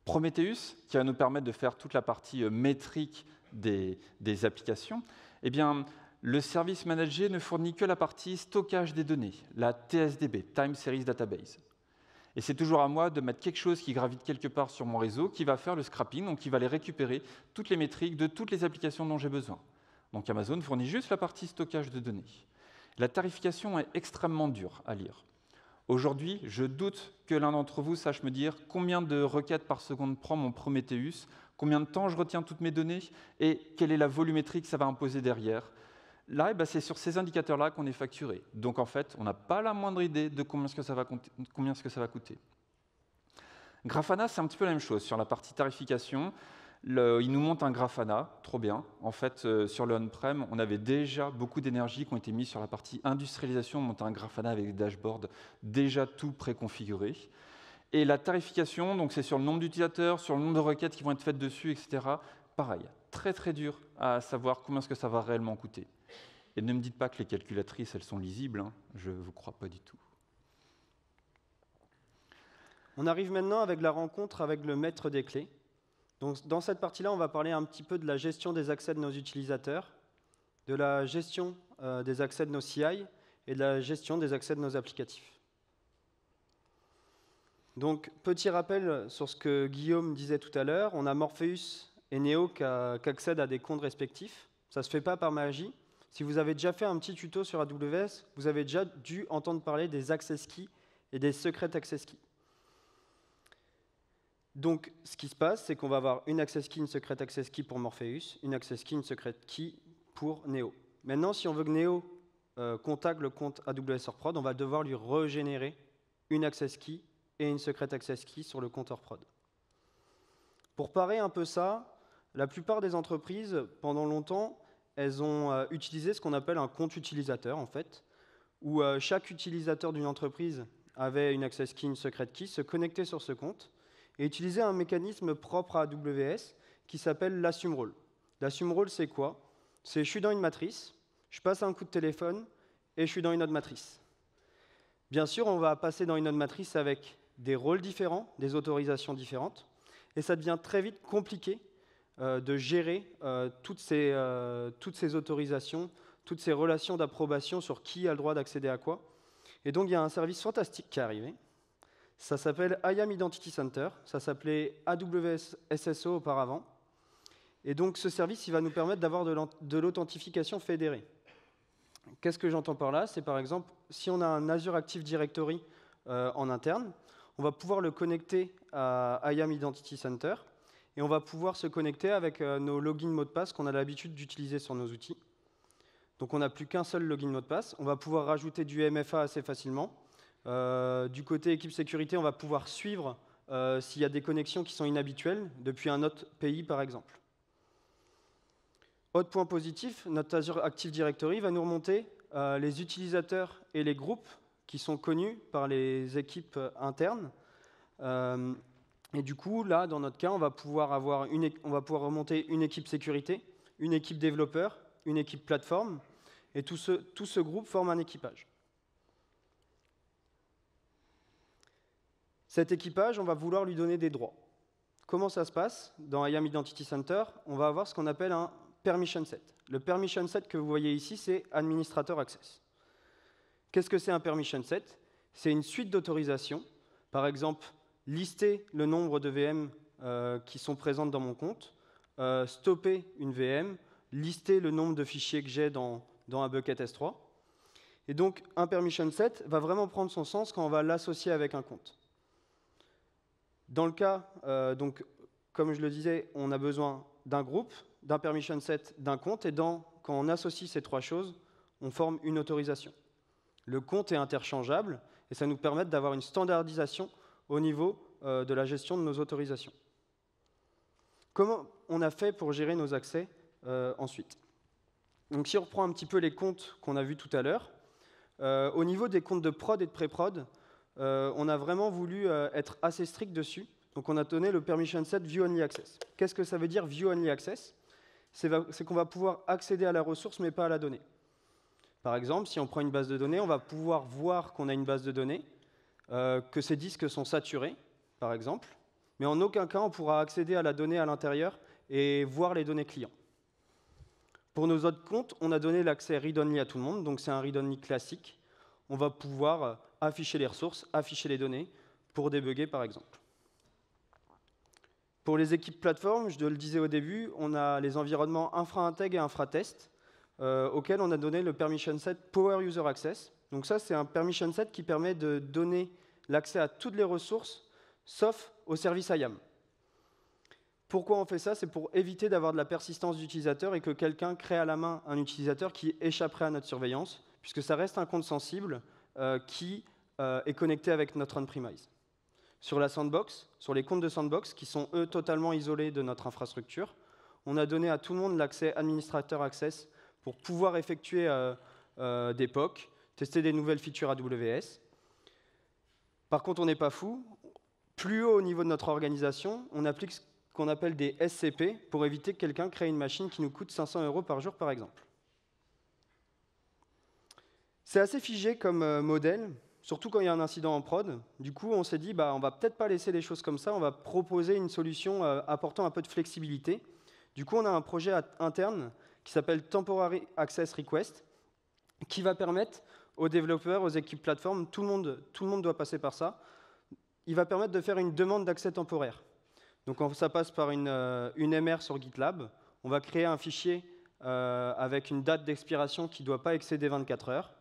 Prometheus, qui va nous permettre de faire toute la partie métrique des applications, eh bien, le service manager ne fournit que la partie stockage des données, la TSDB, Time Series Database. Et c'est toujours à moi de mettre quelque chose qui gravite quelque part sur mon réseau, qui va faire le scrapping, donc qui va aller récupérer toutes les métriques de toutes les applications dont j'ai besoin. Donc Amazon fournit juste la partie stockage de données. La tarification est extrêmement dure à lire. Aujourd'hui, je doute que l'un d'entre vous sache me dire combien de requêtes par seconde prend mon Prometheus, combien de temps je retiens toutes mes données et quelle est la volumétrie que ça va imposer derrière. Là, c'est sur ces indicateurs-là qu'on est facturé. Donc en fait, on n'a pas la moindre idée de combien est-ce que ça va coûter. Grafana, c'est un petit peu la même chose. Sur la partie tarification, il nous monte un Grafana, trop bien. En fait, sur le on-prem, on avait déjà beaucoup d'énergie qui ont été mises sur la partie industrialisation, monter un Grafana avec des dashboards déjà tout préconfiguré. Et la tarification, donc c'est sur le nombre d'utilisateurs, sur le nombre de requêtes qui vont être faites dessus, etc. Pareil, très très dur à savoir combien est-ce que ça va réellement coûter. Et ne me dites pas que les calculatrices, elles sont lisibles, hein. Je ne vous crois pas du tout. On arrive maintenant avec la rencontre avec le maître des clés. Donc, dans cette partie-là, on va parler un petit peu de la gestion des accès de nos utilisateurs, de la gestion des accès de nos CI et de la gestion des accès de nos applicatifs. Donc, petit rappel sur ce que Guillaume disait tout à l'heure, on a Morpheus et Neo qui accèdent à des comptes respectifs. Ça ne se fait pas par magie. Si vous avez déjà fait un petit tuto sur AWS, vous avez déjà dû entendre parler des access keys et des secret access keys. Donc, ce qui se passe, c'est qu'on va avoir une access key, une secret access key pour Morpheus, une access key, une secret key pour Neo. Maintenant, si on veut que Neo contacte le compte AWS Prod, on va devoir lui régénérer une access key et une secret access key sur le compte Prod. Pour parer un peu ça, la plupart des entreprises, pendant longtemps, elles ont utilisé ce qu'on appelle un compte utilisateur, en fait, où chaque utilisateur d'une entreprise avait une access key, une secret key, se connectait sur ce compte, et utiliser un mécanisme propre à AWS qui s'appelle l'assume role. L'assume role, c'est quoi? C'est je suis dans une matrice, je passe un coup de téléphone et je suis dans une autre matrice. Bien sûr, on va passer dans une autre matrice avec des rôles différents, des autorisations différentes, et ça devient très vite compliqué de gérer toutes ces autorisations, toutes ces relations d'approbation sur qui a le droit d'accéder à quoi. Et donc, il y a un service fantastique qui est arrivé. Ça s'appelle IAM Identity Center, ça s'appelait AWS SSO auparavant. Et donc ce service, il va nous permettre d'avoir de l'authentification fédérée. Qu'est-ce que j'entends par là? C'est par exemple, si on a un Azure Active Directory en interne, on va pouvoir le connecter à IAM Identity Center et on va pouvoir se connecter avec nos logins mots de passe qu'on a l'habitude d'utiliser sur nos outils. Donc on n'a plus qu'un seul login mot de passe. On va pouvoir rajouter du MFA assez facilement. Du côté équipe sécurité, on va pouvoir suivre s'il y a des connexions qui sont inhabituelles depuis un autre pays, par exemple. Autre point positif, notre Azure Active Directory va nous remonter les utilisateurs et les groupes qui sont connus par les équipes internes. Et du coup, là, dans notre cas, on va pouvoir remonter une équipe sécurité, une équipe développeur, une équipe plateforme, et tout ce groupe forme un équipage. Cet équipage, on va vouloir lui donner des droits. comment ça se passe? Dans IAM Identity Center, on va avoir ce qu'on appelle un permission set. Le permission set que vous voyez ici, c'est Administrator Access. Qu'est-ce que c'est un permission set? C'est une suite d'autorisations. Par exemple, lister le nombre de VM qui sont présentes dans mon compte, stopper une VM, lister le nombre de fichiers que j'ai dans un bucket S3. Et donc, un permission set va vraiment prendre son sens quand on va l'associer avec un compte. Dans le cas, donc, comme je le disais, on a besoin d'un groupe, d'un permission set, d'un compte, et quand on associe ces trois choses, on forme une autorisation. Le compte est interchangeable, et ça nous permet d'avoir une standardisation au niveau de la gestion de nos autorisations. Comment on a fait pour gérer nos accès ensuite? Donc, si on reprend un petit peu les comptes qu'on a vus tout à l'heure, au niveau des comptes de prod et de pré-prod, on a vraiment voulu être assez strict dessus. Donc, on a donné le permission set View Only Access. Qu'est-ce que ça veut dire View Only Access? C'est qu'on va pouvoir accéder à la ressource, mais pas à la donnée. Par exemple, si on prend une base de données, on va pouvoir voir qu'on a une base de données, que ces disques sont saturés, par exemple, mais en aucun cas on pourra accéder à la donnée à l'intérieur et voir les données clients. Pour nos autres comptes, on a donné l'accès read-only à tout le monde, donc c'est un read-only classique. On va pouvoir afficher les ressources, afficher les données, pour débugger par exemple. Pour les équipes plateforme, je le disais au début, on a les environnements infra-integ et infra-test, auxquels on a donné le permission set Power User Access. Donc ça, c'est un permission set qui permet de donner l'accès à toutes les ressources, sauf au service IAM. Pourquoi on fait ça? C'est pour éviter d'avoir de la persistance d'utilisateur et que quelqu'un crée à la main un utilisateur qui échapperait à notre surveillance, puisque ça reste un compte sensible qui est connecté avec notre on-premise. Sur la sandbox, sur les comptes de sandbox, qui sont eux totalement isolés de notre infrastructure, on a donné à tout le monde l'accès Administrator Access pour pouvoir effectuer des POC, tester des nouvelles features AWS. Par contre, on n'est pas fou. Plus haut au niveau de notre organisation, on applique ce qu'on appelle des SCP pour éviter que quelqu'un crée une machine qui nous coûte 500 € par jour, par exemple. C'est assez figé comme modèle, surtout quand il y a un incident en prod. Du coup, on s'est dit, on va peut-être pas laisser les choses comme ça, on va proposer une solution apportant un peu de flexibilité. Du coup, on a un projet interne qui s'appelle Temporary Access Request, qui va permettre aux développeurs, aux équipes plateforme, tout le monde doit passer par ça. Il va permettre de faire une demande d'accès temporaire. Donc ça passe par une MR sur GitLab. On va créer un fichier avec une date d'expiration qui ne doit pas excéder 24 heures.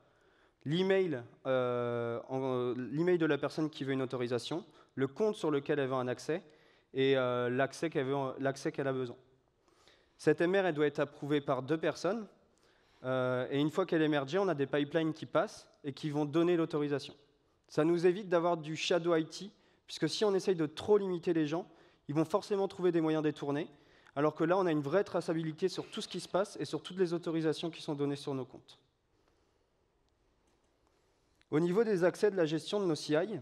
L'email de la personne qui veut une autorisation, le compte sur lequel elle veut un accès et l'accès qu'elle a besoin. Cette MR, elle doit être approuvée par 2 personnes. Et une fois qu'elle est mergée, on a des pipelines qui passent et qui vont donner l'autorisation. Ça nous évite d'avoir du shadow IT, puisque si on essaye de trop limiter les gens, ils vont forcément trouver des moyens détournés, alors que là, on a une vraie traçabilité sur tout ce qui se passe et sur toutes les autorisations qui sont données sur nos comptes. Au niveau des accès de la gestion de nos CI,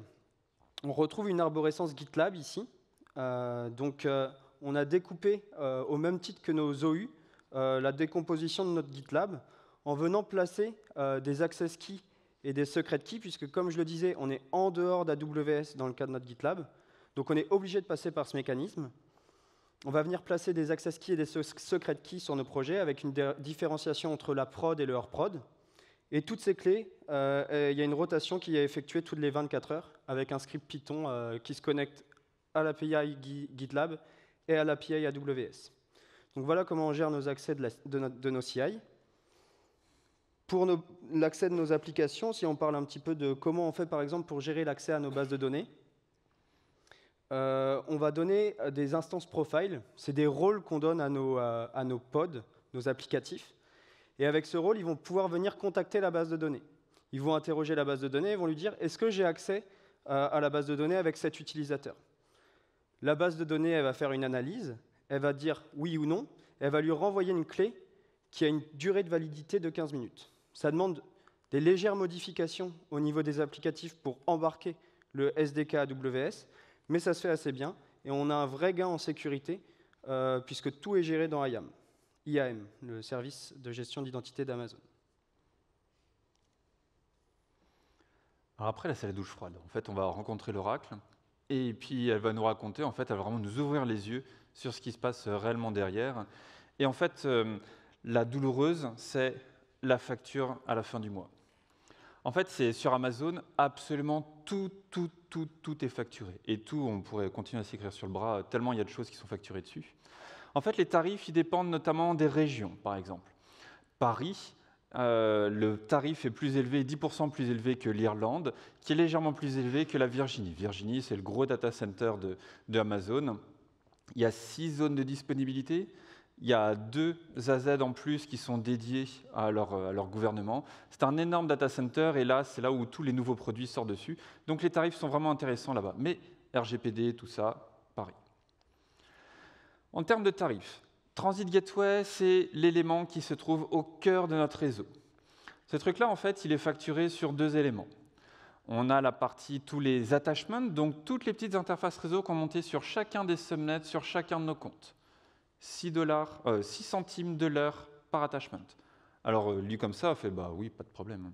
on retrouve une arborescence GitLab ici. On a découpé, au même titre que nos OU, la décomposition de notre GitLab en venant placer des access keys et des secret keys, puisque, comme je le disais, on est en dehors d'AWS dans le cas de notre GitLab. Donc, on est obligé de passer par ce mécanisme. On va venir placer des access keys et des secret keys sur nos projets avec une différenciation entre la prod et le hors prod. Et toutes ces clés, il y a une rotation qui est effectuée toutes les 24 heures avec un script Python qui se connecte à l'API GitLab et à l'API AWS. Donc voilà comment on gère nos accès de nos CI. Pour l'accès de nos applications, si on parle un petit peu de comment on fait par exemple pour gérer l'accès à nos bases de données, on va donner des instances profile. C'est des rôles qu'on donne à nos pods, nos applicatifs. Et avec ce rôle, ils vont pouvoir venir contacter la base de données. Ils vont interroger la base de données et vont lui dire « Est-ce que j'ai accès à la base de données avec cet utilisateur ?» La base de données, elle va faire une analyse, elle va dire oui ou non, elle va lui renvoyer une clé qui a une durée de validité de 15 minutes. Ça demande des légères modifications au niveau des applicatifs pour embarquer le SDK AWS, mais ça se fait assez bien et on a un vrai gain en sécurité puisque tout est géré dans IAM, le service de gestion d'identité d'Amazon. Alors après, là, c'est la douche froide. En fait, on va rencontrer l'Oracle Et puis, elle va nous raconter, en fait, elle va vraiment nous ouvrir les yeux sur ce qui se passe réellement derrière. Et en fait, la douloureuse, c'est la facture à la fin du mois. En fait, c'est sur Amazon, absolument tout est facturé. Et tout, on pourrait continuer à s'écrire sur le bras, tellement il y a de choses qui sont facturées dessus. En fait, les tarifs, ils dépendent notamment des régions, par exemple. Paris, le tarif est plus élevé, 10% plus élevé que l'Irlande, qui est légèrement plus élevé que la Virginie. Virginie, c'est le gros data center de Amazon. Il y a 6 zones de disponibilité. Il y a 2 AZ en plus qui sont dédiés à leur gouvernement. C'est un énorme data center et là, c'est là où tous les nouveaux produits sortent dessus. Donc les tarifs sont vraiment intéressants là-bas. Mais RGPD, tout ça, pareil. En termes de tarifs, Transit Gateway, c'est l'élément qui se trouve au cœur de notre réseau. Ce truc-là, en fait, il est facturé sur 2 éléments. On a la partie tous les attachments, donc toutes les petites interfaces réseau qu'on montait sur chacun des subnets, sur chacun de nos comptes. 6 centimes de l'heure par attachment. Alors, lu comme ça, on fait bah oui, pas de problème.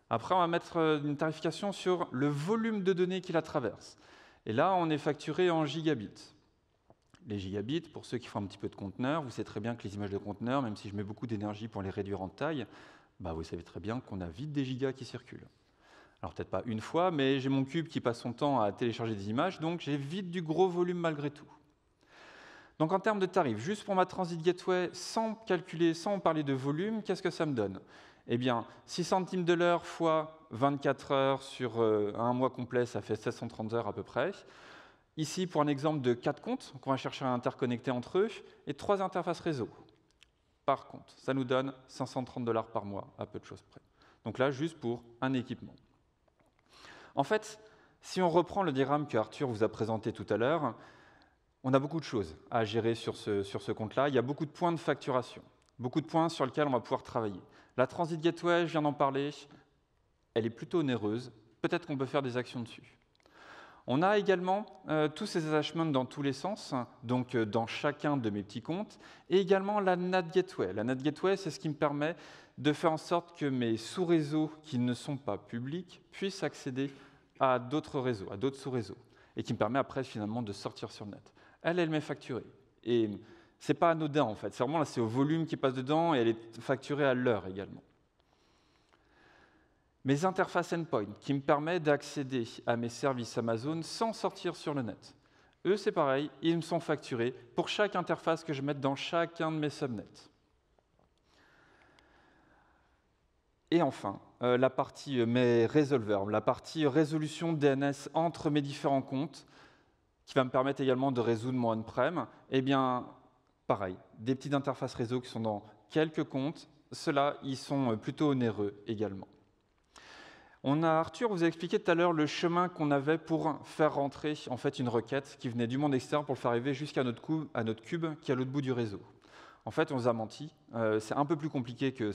Après, on va mettre une tarification sur le volume de données qui la traverse. Et là, on est facturé en gigabits. Les gigabits, pour ceux qui font un petit peu de conteneurs, vous savez très bien que les images de conteneurs, même si je mets beaucoup d'énergie pour les réduire en taille, bah vous savez très bien qu'on a vite des gigas qui circulent. Alors peut-être pas une fois, mais j'ai mon cube qui passe son temps à télécharger des images, donc j'ai vite du gros volume malgré tout. Donc en termes de tarifs, juste pour ma Transit Gateway, sans calculer, sans parler de volume, qu'est-ce que ça me donne? Eh bien, 6 centimes de l'heure fois 24 heures sur un mois complet, ça fait 730 heures à peu près. Ici, pour un exemple de 4 comptes qu'on va chercher à interconnecter entre eux, et 3 interfaces réseau par compte. Ça nous donne 530 $ par mois, à peu de choses près. Donc là, juste pour un équipement. En fait, si on reprend le diagramme que Arthur vous a présenté tout à l'heure, on a beaucoup de choses à gérer sur ce compte-là. Il y a beaucoup de points de facturation, beaucoup de points sur lesquels on va pouvoir travailler. La Transit Gateway, je viens d'en parler, elle est plutôt onéreuse. Peut-être qu'on peut faire des actions dessus. On a également tous ces attachments dans tous les sens, donc dans chacun de mes petits comptes, et également la NAT Gateway. La NAT Gateway, c'est ce qui me permet de faire en sorte que mes sous-réseaux qui ne sont pas publics puissent accéder à d'autres réseaux, à d'autres sous-réseaux, et qui me permet après finalement de sortir sur le net. Elle m'est facturée. Et ce n'est pas anodin en fait, c'est vraiment là, c'est au volume qui passe dedans et elle est facturée à l'heure également. Mes interfaces endpoint qui me permettent d'accéder à mes services Amazon sans sortir sur le net. Eux, c'est pareil, ils me sont facturés pour chaque interface que je mette dans chacun de mes subnets. Et enfin, la partie mes resolvers, la partie résolution DNS entre mes différents comptes, qui va me permettre également de résoudre mon on-prem, eh bien, pareil, des petites interfaces réseau qui sont dans quelques comptes, ceux-là, ils sont plutôt onéreux également. Arthur vous a expliqué tout à l'heure le chemin qu'on avait pour faire rentrer en fait, une requête qui venait du monde externe pour le faire arriver jusqu'à notre cube qui est à l'autre bout du réseau. En fait, on nous a menti. C'est un peu plus compliqué que,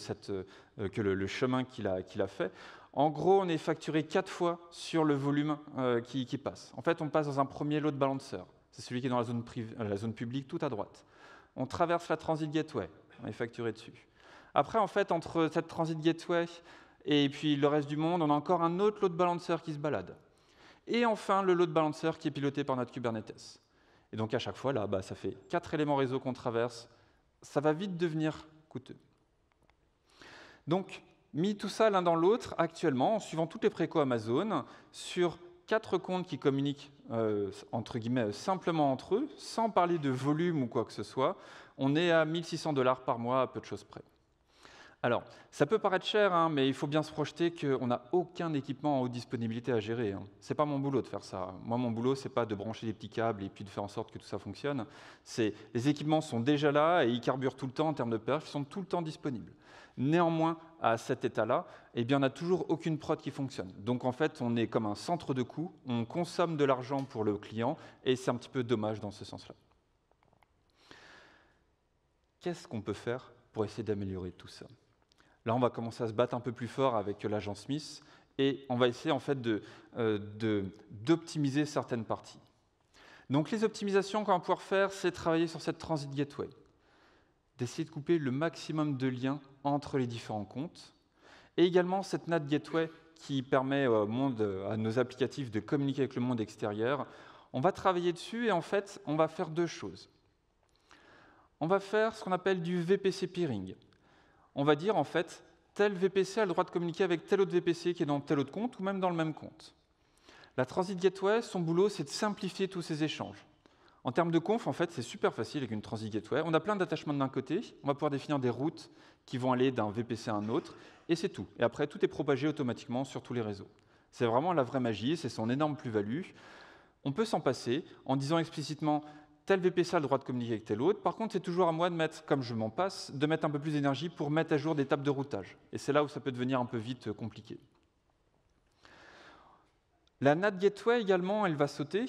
le chemin qu'il a fait. En gros, on est facturé 4 fois sur le volume qui passe. En fait, on passe dans un premier load balancer. C'est celui qui est dans la zone publique, tout à droite. On traverse la Transit Gateway. On est facturé dessus. Après, en fait, entre cette Transit Gateway et puis le reste du monde, on a encore un autre load balancer qui se balade. Et enfin, le load balancer qui est piloté par notre Kubernetes. Et donc, à chaque fois, là, ça fait 4 éléments réseau qu'on traverse. Ça va vite devenir coûteux. Donc, mis tout ça l'un dans l'autre, actuellement, en suivant toutes les précaux Amazon, sur 4 comptes qui communiquent, entre guillemets, simplement entre eux, sans parler de volume ou quoi que ce soit, on est à 1 600 $ par mois, à peu de choses près. Alors, ça peut paraître cher, hein, mais il faut bien se projeter qu'on n'a aucun équipement en haute disponibilité à gérer. Hein. Ce n'est pas mon boulot de faire ça. Moi, mon boulot, ce n'est pas de brancher des petits câbles et puis de faire en sorte que tout ça fonctionne. Les équipements sont déjà là et ils carburent tout le temps en termes de perf, ils sont tout le temps disponibles. Néanmoins, à cet état-là, eh bien, on n'a toujours aucune prod qui fonctionne. Donc, en fait, on est comme un centre de coût, on consomme de l'argent pour le client et c'est un petit peu dommage dans ce sens-là. Qu'est-ce qu'on peut faire pour essayer d'améliorer tout ça ? Là, on va commencer à se battre un peu plus fort avec l'agent Smith et on va essayer en fait d'optimiser certaines parties. Donc les optimisations qu'on va pouvoir faire, c'est travailler sur cette Transit Gateway, d'essayer de couper le maximum de liens entre les différents comptes, et également cette NAT Gateway qui permet à nos applicatifs de communiquer avec le monde extérieur. On va travailler dessus et en fait, on va faire deux choses. On va faire ce qu'on appelle du VPC peering. On va dire en fait, tel VPC a le droit de communiquer avec tel autre VPC qui est dans tel autre compte ou même dans le même compte. La Transit Gateway, son boulot, c'est de simplifier tous ces échanges. En termes de conf, en fait, c'est super facile avec une Transit Gateway. On a plein d'attachements d'un côté, on va pouvoir définir des routes qui vont aller d'un VPC à un autre, et c'est tout. Et après, tout est propagé automatiquement sur tous les réseaux. C'est vraiment la vraie magie, c'est son énorme plus-value. On peut s'en passer en disant explicitement tel VPC a le droit de communiquer avec tel autre. Par contre, c'est toujours à moi de mettre, comme je m'en passe, de mettre un peu plus d'énergie pour mettre à jour des tables de routage. Et c'est là où ça peut devenir un peu vite compliqué. La NAT Gateway également, elle va sauter.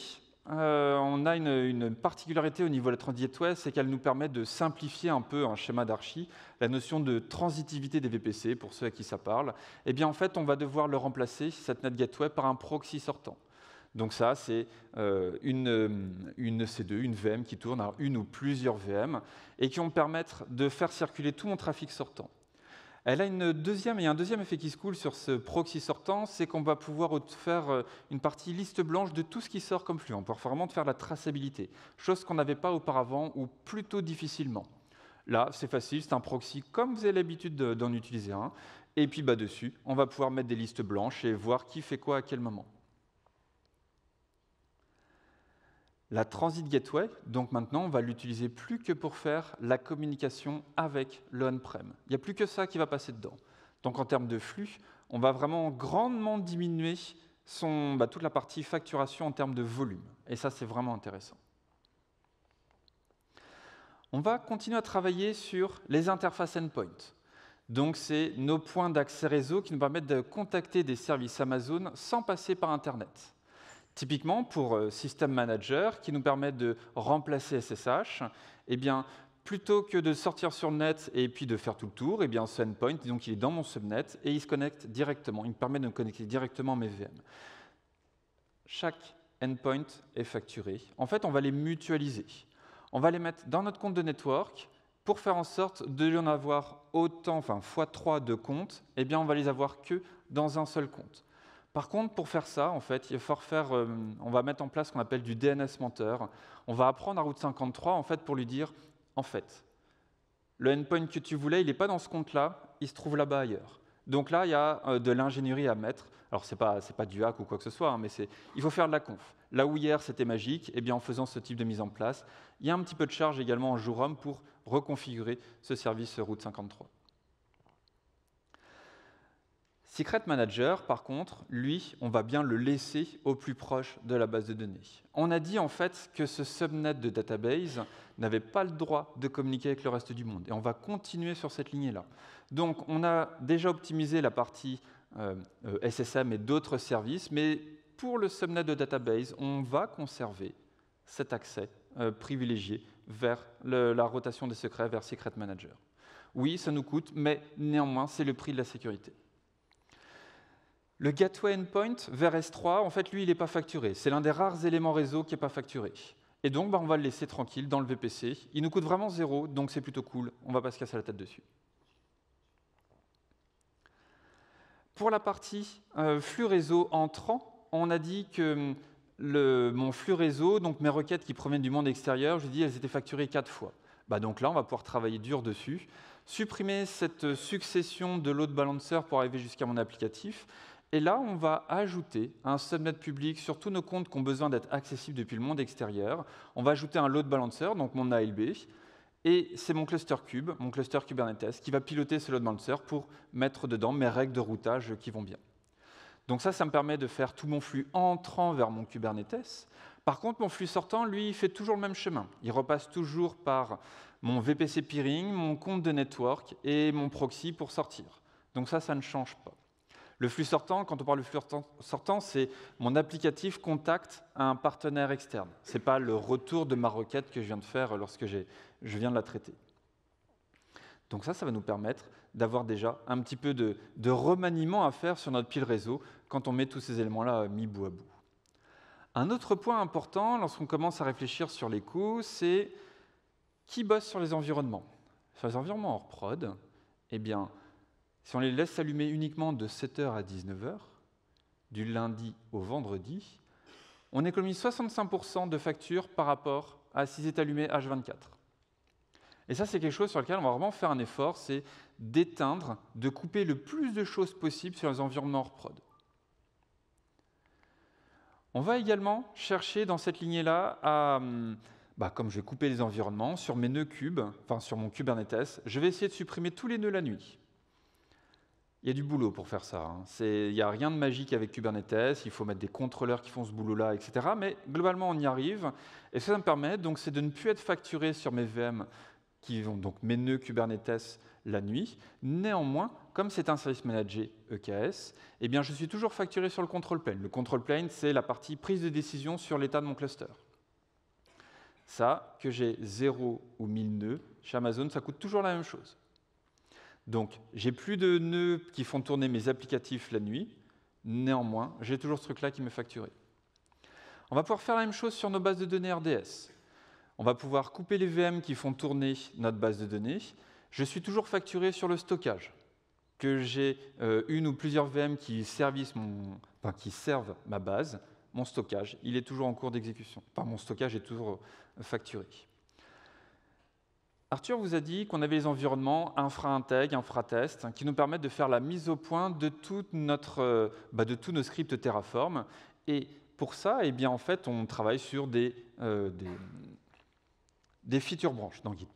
On a une particularité au niveau de la Transit Gateway, c'est qu'elle nous permet de simplifier un peu un schéma d'archi, la notion de transitivité des VPC, pour ceux à qui ça parle. Eh bien, en fait, on va devoir le remplacer, cette NAT Gateway, par un proxy sortant. Donc ça, c'est une EC2, une VM qui tourne, alors une ou plusieurs VM, et qui vont me permettre de faire circuler tout mon trafic sortant. Elle a un deuxième effet qui se coule sur ce proxy sortant, c'est qu'on va pouvoir faire une partie liste blanche de tout ce qui sort comme flux. On peut vraiment faire la traçabilité, chose qu'on n'avait pas auparavant ou plutôt difficilement. Là, c'est facile, c'est un proxy comme vous avez l'habitude d'en utiliser un. Et puis dessus, on va pouvoir mettre des listes blanches et voir qui fait quoi à quel moment. La Transit Gateway, donc maintenant, on va l'utiliser plus que pour faire la communication avec le on-prem. Il n'y a plus que ça qui va passer dedans. Donc en termes de flux, on va vraiment grandement diminuer toute la partie facturation en termes de volume. Et ça, c'est vraiment intéressant. On va continuer à travailler sur les interfaces endpoint. Donc c'est nos points d'accès réseau qui nous permettent de contacter des services Amazon sans passer par Internet. Typiquement, pour System Manager, qui nous permet de remplacer SSH, eh bien, plutôt que de sortir sur le net et puis de faire tout le tour, eh bien, ce endpoint, donc il est dans mon subnet et il se connecte directement. Il me permet de me connecter directement à mes VM. Chaque endpoint est facturé. En fait, on va les mutualiser. On va les mettre dans notre compte de network pour faire en sorte de n'en avoir autant, x3 de comptes, eh bien, on va les avoir que dans un seul compte. Par contre, pour faire ça, en fait, on va mettre en place ce qu'on appelle du DNS menteur. On va apprendre à Route 53 en fait, pour lui dire, en fait, le endpoint que tu voulais, il n'est pas dans ce compte-là, il se trouve là-bas ailleurs. Donc là, il y a de l'ingénierie à mettre. Alors, ce n'est pas du hack ou quoi que ce soit, hein, mais il faut faire de la conf. Là où hier, c'était magique, eh bien, en faisant ce type de mise en place, il y a un petit peu de charge également en jour-homme pour reconfigurer ce service Route 53. Secret Manager, par contre, lui, on va bien le laisser au plus proche de la base de données. On a dit en fait que ce subnet de database n'avait pas le droit de communiquer avec le reste du monde. Et on va continuer sur cette lignée-là. Donc, on a déjà optimisé la partie SSM et d'autres services, mais pour le subnet de database, on va conserver cet accès privilégié vers la rotation des secrets vers Secret Manager. Oui, ça nous coûte, mais néanmoins, c'est le prix de la sécurité. Le Gateway Endpoint vers S3, en fait, lui, il n'est pas facturé. C'est l'un des rares éléments réseau qui n'est pas facturé. Et donc, on va le laisser tranquille dans le VPC. Il nous coûte vraiment 0, donc c'est plutôt cool. On ne va pas se casser la tête dessus. Pour la partie flux réseau entrant, on a dit que mon flux réseau, donc mes requêtes qui proviennent du monde extérieur, je dis elles étaient facturées 4 fois. Donc là, on va pouvoir travailler dur dessus, supprimer cette succession de load balancer pour arriver jusqu'à mon applicatif. Et là, on va ajouter un subnet public sur tous nos comptes qui ont besoin d'être accessibles depuis le monde extérieur. On va ajouter un load balancer, donc mon ALB, et c'est mon cluster cube, mon cluster Kubernetes, qui va piloter ce load balancer pour mettre dedans mes règles de routage qui vont bien. Donc ça me permet de faire tout mon flux entrant vers mon Kubernetes. Par contre, mon flux sortant, lui, il fait toujours le même chemin. Il repasse toujours par mon VPC peering, mon compte de network et mon proxy pour sortir. Donc ça ne change pas. Le flux sortant, quand on parle de flux sortant, c'est mon applicatif contact à un partenaire externe. Ce n'est pas le retour de ma requête que je viens de faire lorsque je viens de la traiter. Donc ça va nous permettre d'avoir déjà un petit peu de remaniement à faire sur notre pile réseau quand on met tous ces éléments-là mis bout à bout. Un autre point important, lorsqu'on commence à réfléchir sur les coûts, c'est qui bosse sur les environnements. Sur les environnements hors prod, eh bien, si on les laisse s'allumer uniquement de 7h à 19h, du lundi au vendredi, on économise 65% de factures par rapport à si c'est allumé H24. Et ça, c'est quelque chose sur lequel on va vraiment faire un effort, c'est d'éteindre, de couper le plus de choses possible sur les environnements hors prod. On va également chercher dans cette lignée-là à, comme je vais couper les environnements, sur mes nœuds cubes, enfin sur mon Kubernetes, je vais essayer de supprimer tous les nœuds la nuit. Il y a du boulot pour faire ça. Il n'y a rien de magique avec Kubernetes, il faut mettre des contrôleurs qui font ce boulot-là, etc. Mais globalement, on y arrive. Et ce que ça me permet, donc, c'est de ne plus être facturé sur mes VM, qui vont donc mes nœuds Kubernetes la nuit. Néanmoins, comme c'est un service managé EKS, eh bien, je suis toujours facturé sur le control plane. Le control plane, c'est la partie prise de décision sur l'état de mon cluster. Ça, que j'ai 0 ou 1000 nœuds, chez Amazon, ça coûte toujours la même chose. Donc, j'ai plus de nœuds qui font tourner mes applicatifs la nuit. Néanmoins, j'ai toujours ce truc-là qui m'est facturé. On va pouvoir faire la même chose sur nos bases de données RDS. On va pouvoir couper les VM qui font tourner notre base de données. Je suis toujours facturé sur le stockage. Que j'ai une ou plusieurs VM qui servent ma base, mon stockage, il est toujours en cours d'exécution. Enfin, mon stockage est toujours facturé. Arthur vous a dit qu'on avait les environnements infra-integ, infra-test, qui nous permettent de faire la mise au point de tous nos scripts Terraform. Et pour ça, eh bien, en fait, on travaille sur des feature branches dans Git.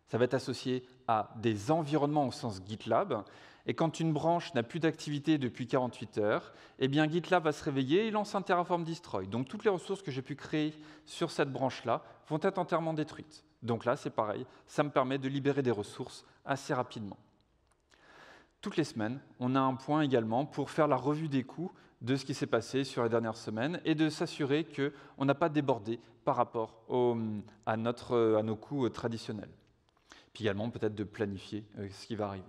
Ça va être associé à des environnements au sens GitLab. Et quand une branche n'a plus d'activité depuis 48 heures, eh bien GitLab va se réveiller et lance un Terraform Destroy. Donc toutes les ressources que j'ai pu créer sur cette branche-là vont être entièrement détruites. Donc là, c'est pareil, ça me permet de libérer des ressources assez rapidement. Toutes les semaines, on a un point également pour faire la revue des coûts de ce qui s'est passé sur les dernières semaines et de s'assurer qu'on n'a pas débordé par rapport à nos coûts traditionnels. Puis également, peut-être de planifier ce qui va arriver.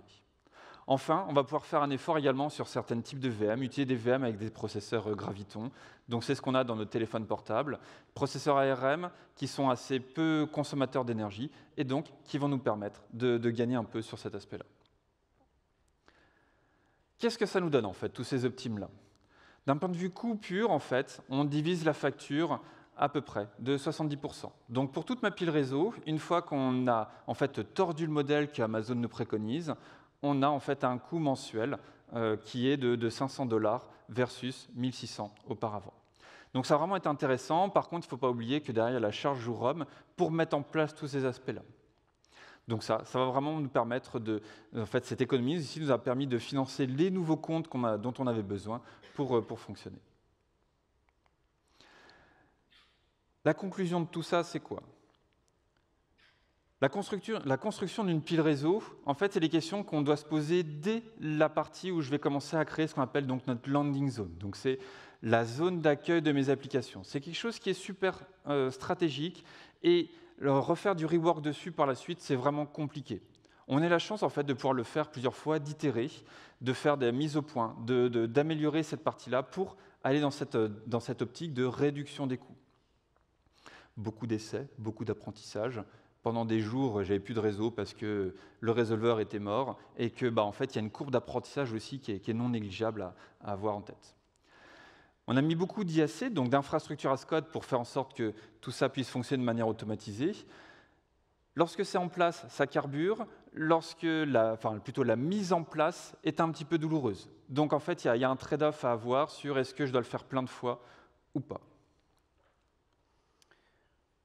Enfin, on va pouvoir faire un effort également sur certains types de VM, utiliser des VM avec des processeurs Graviton. Donc c'est ce qu'on a dans nos téléphones portables. Processeurs ARM qui sont assez peu consommateurs d'énergie et donc qui vont nous permettre de gagner un peu sur cet aspect-là. Qu'est-ce que ça nous donne en fait, tous ces optimes-là? D'un point de vue coût pur, en fait, on divise la facture à peu près de 70%. Donc pour toute ma pile réseau, une fois qu'on a en fait tordu le modèle qu'Amazon nous préconise, on a en fait un coût mensuel qui est de $500 versus 1600 auparavant. Donc ça va vraiment être intéressant. Par contre, il ne faut pas oublier que derrière, il y a la charge jour homme pour mettre en place tous ces aspects-là. Donc ça va vraiment nous permettre de... En fait, cette économie ici nous a permis de financer les nouveaux comptes dont on avait besoin pour fonctionner. La conclusion de tout ça, c'est quoi? La construction d'une pile réseau, en fait, c'est des questions qu'on doit se poser dès la partie où je vais commencer à créer ce qu'on appelle donc notre landing zone. Donc c'est la zone d'accueil de mes applications. C'est quelque chose qui est super stratégique et refaire du rework dessus par la suite, c'est vraiment compliqué. On a la chance en fait de pouvoir le faire plusieurs fois, d'itérer, de faire des mises au point, d'améliorer cette partie-là pour aller dans cette optique de réduction des coûts. Beaucoup d'essais, beaucoup d'apprentissage. Pendant des jours, j'avais plus de réseau parce que le résolveur était mort et que, en fait, il y a une courbe d'apprentissage aussi qui est non négligeable à avoir en tête. On a mis beaucoup d'IAC, donc d'infrastructure as code, pour faire en sorte que tout ça puisse fonctionner de manière automatisée. Lorsque c'est en place, ça carbure. Plutôt la mise en place est un petit peu douloureuse. Donc, en fait, il y a un trade-off à avoir sur est-ce que je dois le faire plein de fois ou pas.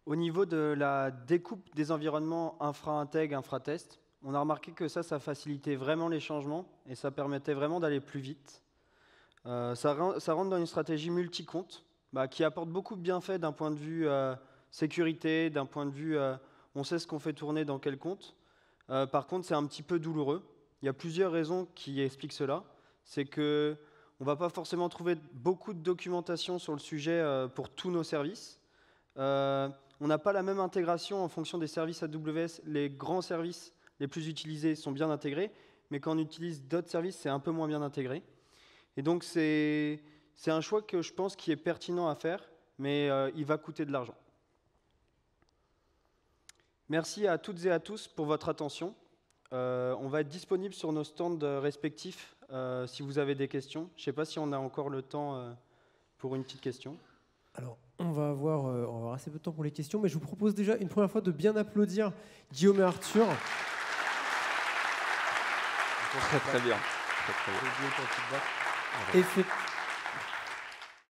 Au niveau de la découpe des environnements infra-integ, infra-test, on a remarqué que ça facilitait vraiment les changements et ça permettait vraiment d'aller plus vite. Ça rentre dans une stratégie multi-compte qui apporte beaucoup de bienfaits d'un point de vue sécurité, d'un point de vue on sait ce qu'on fait tourner dans quel compte. Par contre, c'est un petit peu douloureux. Il y a plusieurs raisons qui expliquent cela. C'est qu'on ne va pas forcément trouver beaucoup de documentation sur le sujet pour tous nos services. On n'a pas la même intégration en fonction des services AWS. Les grands services les plus utilisés sont bien intégrés, mais quand on utilise d'autres services, c'est un peu moins bien intégré. Et donc, c'est un choix que je pense qui est pertinent à faire, mais il va coûter de l'argent. Merci à toutes et à tous pour votre attention. On va être disponible sur nos stands respectifs si vous avez des questions. Je ne sais pas si on a encore le temps pour une petite question. Alors, on va avoir assez peu de temps pour les questions, mais je vous propose déjà une première fois de bien applaudir Guillaume et Arthur. Très bien. Très bien. Effectivement.